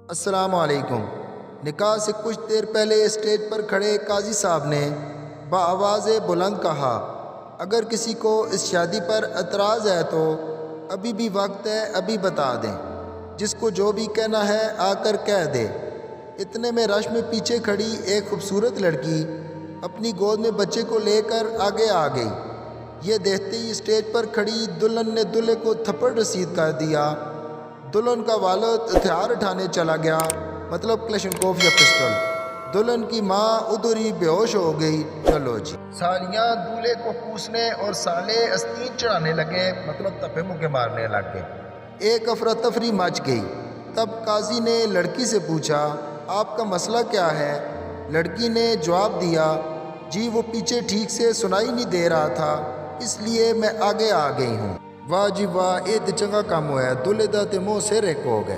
अस्सलामुअलैकुम। निकाह से कुछ देर पहले स्टेज पर खड़े काजी साहब ने बाआवाज़ बुलंद कहा, अगर किसी को इस शादी पर एतराज़ है तो अभी भी वक्त है, अभी बता दें। जिसको जो भी कहना है आकर कह दे। इतने में रश में पीछे खड़ी एक खूबसूरत लड़की अपनी गोद में बच्चे को लेकर आगे आ गई। ये देखते ही स्टेज पर खड़ी दुल्हन ने दूल्हे को थप्पड़ रसीद कर दिया। दुल्हन का वालिद हथियार उठाने चला गया, मतलब क्लशनकोफ या पिस्टल। दुल्हन की माँ उधर ही बेहोश हो गई। चलो जी। सालियाँ दूल्हे को पूछने और साले अस्तीन चढ़ाने लगे, मतलब तपे मुके मारने लग गए। एक अफरा तफरी मच गई। तब काजी ने लड़की से पूछा, आपका मसला क्या है? लड़की ने जवाब दिया, जी वो पीछे ठीक से सुनाई नहीं दे रहा था, इसलिए मैं आगे आ गई हूँ। वाह जी वाह, ये तो चंगा काम होया, दूल्हे दा ते मुँह सिर एक हो गए।